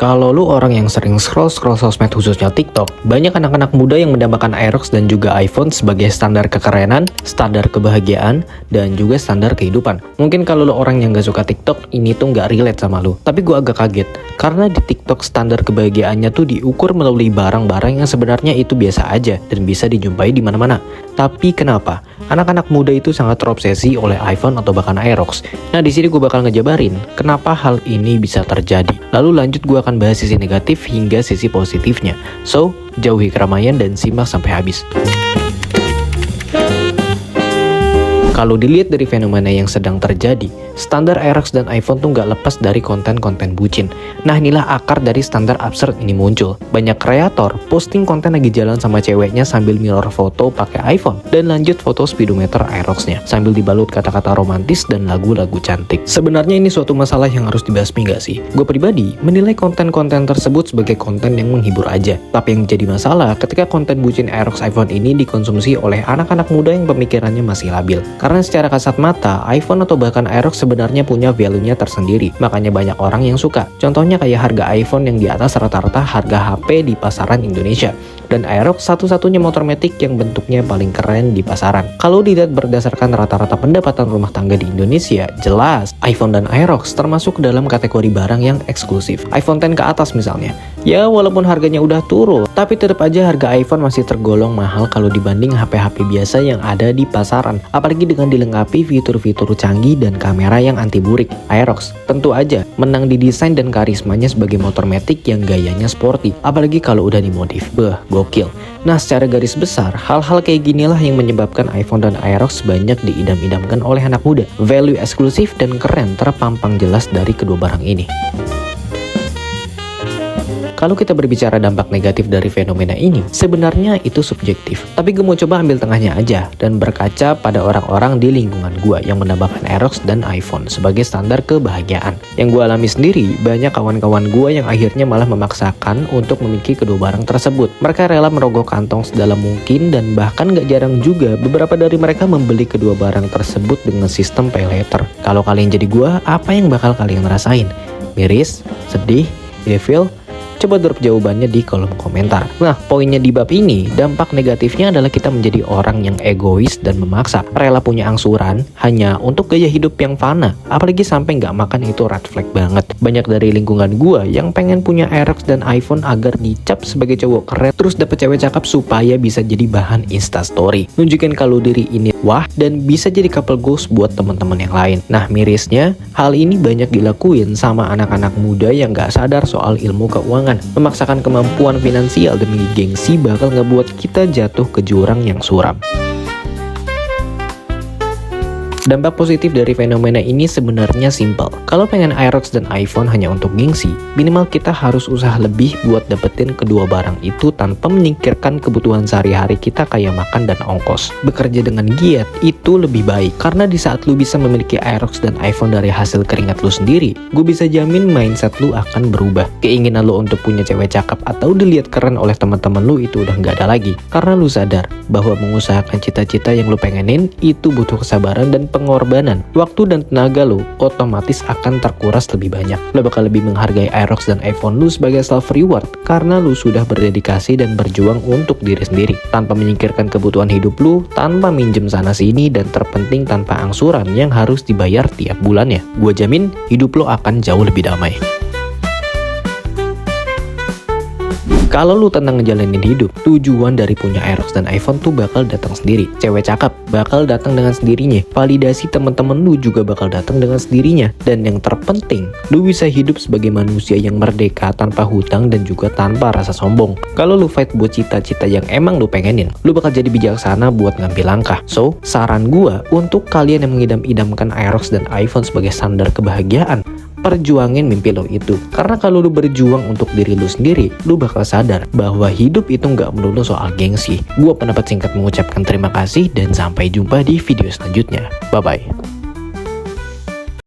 Kalau lu orang yang sering scroll sosmed khususnya TikTok, banyak anak-anak muda yang mendambakan Aerox dan juga iPhone sebagai standar kekerenan, standar kebahagiaan, dan juga standar kehidupan. Mungkin kalau lu orang yang gak suka TikTok, ini tuh gak relate sama lu. Tapi gue agak kaget, karena di TikTok standar kebahagiaannya tuh diukur melalui barang-barang yang sebenarnya itu biasa aja dan bisa dijumpai di mana-mana. Tapi kenapa anak-anak muda itu sangat terobsesi oleh iPhone atau bahkan Aerox? Nah, di sini gue bakal ngejabarin kenapa hal ini bisa terjadi. Lalu lanjut gue akan bahas sisi negatif hingga sisi positifnya. So, jauhi keramaian dan simak sampai habis. Kalau dilihat dari fenomena yang sedang terjadi, standar Aerox dan iPhone tuh nggak lepas dari konten-konten bucin. Nah, inilah akar dari standar absurd ini muncul. Banyak kreator posting konten lagi jalan sama ceweknya sambil mirror foto pakai iPhone dan lanjut foto speedometer Aerox-nya sambil dibalut kata-kata romantis dan lagu-lagu cantik. Sebenarnya ini suatu masalah yang harus dibasmi nggak sih? Gue pribadi menilai konten-konten tersebut sebagai konten yang menghibur aja. Tapi yang jadi masalah ketika konten bucin Aerox iPhone ini dikonsumsi oleh anak-anak muda yang pemikirannya masih labil. Karena secara kasat mata, iPhone atau bahkan Aerox sebenarnya punya value-nya tersendiri, makanya banyak orang yang suka. Contohnya kayak harga iPhone yang di atas rata-rata harga HP di pasaran Indonesia. Dan Aerox satu-satunya motor matic yang bentuknya paling keren di pasaran. Kalau dilihat berdasarkan rata-rata pendapatan rumah tangga di Indonesia, jelas iPhone dan Aerox termasuk dalam kategori barang yang eksklusif. iPhone X ke atas misalnya. Ya, walaupun harganya udah turun, tapi tetap aja harga iPhone masih tergolong mahal kalau dibanding HP-HP biasa yang ada di pasaran. Apalagi dengan dilengkapi fitur-fitur canggih dan kamera yang anti burik. Aerox tentu aja menang di desain dan karismanya sebagai motor matic yang gayanya sporty. Apalagi kalau udah dimodif, gokil. Nah, secara garis besar, hal-hal kayak ginilah yang menyebabkan iPhone dan Aerox banyak diidam-idamkan oleh anak muda. Value eksklusif dan keren terpampang jelas dari kedua barang ini. Kalau kita berbicara dampak negatif dari fenomena ini, sebenarnya itu subjektif. Tapi gue mau coba ambil tengahnya aja dan berkaca pada orang-orang di lingkungan gue yang menambahkan Aerox dan iPhone sebagai standar kebahagiaan. Yang gue alami sendiri, banyak kawan-kawan gue yang akhirnya malah memaksakan untuk memiliki kedua barang tersebut. Mereka rela merogoh kantong sedalam mungkin dan bahkan gak jarang juga beberapa dari mereka membeli kedua barang tersebut dengan sistem pay later. Kalau kalian jadi gue, apa yang bakal kalian rasain? Miris? Sedih? Evil? Coba drop jawabannya di kolom komentar. Nah, poinnya di bab ini, dampak negatifnya adalah kita menjadi orang yang egois dan memaksa. Rela punya angsuran hanya untuk gaya hidup yang fana. Apalagi sampai nggak makan, itu red flag banget. Banyak dari lingkungan gua yang pengen punya Aerox dan iPhone agar dicap sebagai cowok keren, terus dapet cewek cakep supaya bisa jadi bahan instastory. Nunjukin kalau diri ini wah dan bisa jadi couple goals buat teman-teman yang lain. Nah, mirisnya, hal ini banyak dilakuin sama anak-anak muda yang nggak sadar soal ilmu keuangan. Memaksakan kemampuan finansial demi gengsi bakal ngebuat kita jatuh ke jurang yang suram. Dampak positif dari fenomena ini sebenarnya simpel. Kalau pengen Aerox dan iPhone hanya untuk gengsi, minimal kita harus usaha lebih buat dapetin kedua barang itu tanpa menyingkirkan kebutuhan sehari-hari kita kayak makan dan ongkos. Bekerja dengan giat itu lebih baik, karena di saat lu bisa memiliki Aerox dan iPhone dari hasil keringat lu sendiri, gue bisa jamin mindset lu akan berubah. Keinginan lu untuk punya cewek cakep atau dilihat keren oleh teman-teman lu itu udah nggak ada lagi, karena lu sadar bahwa mengusahakan cita-cita yang lu pengenin itu butuh kesabaran dan pengorbanan. Waktu dan tenaga lo otomatis akan terkuras lebih banyak. Lo bakal lebih menghargai Aerox dan iPhone lo sebagai self reward karena lo sudah berdedikasi dan berjuang untuk diri sendiri tanpa menyingkirkan kebutuhan hidup lo, tanpa minjem sana sini, dan terpenting tanpa angsuran yang harus dibayar tiap bulannya. Gue jamin hidup lo akan jauh lebih damai. Kalau lu tenang ngejalanin hidup, tujuan dari punya Aerox dan iPhone tuh bakal datang sendiri. Cewek cakep bakal datang dengan sendirinya. Validasi teman-teman lu juga bakal datang dengan sendirinya. Dan yang terpenting, lu bisa hidup sebagai manusia yang merdeka tanpa hutang dan juga tanpa rasa sombong. Kalau lu fight buat cita-cita yang emang lu pengenin, lu bakal jadi bijaksana buat ngambil langkah. So, saran gua untuk kalian yang mengidam-idamkan Aerox dan iPhone sebagai standar kebahagiaan, perjuangin mimpi lo itu. Karena kalau lu berjuang untuk diri lu sendiri, lu bakal sadar bahwa hidup itu nggak melulu soal gengsi. Gua pendapat singkat mengucapkan terima kasih dan sampai jumpa di video selanjutnya. Bye-bye.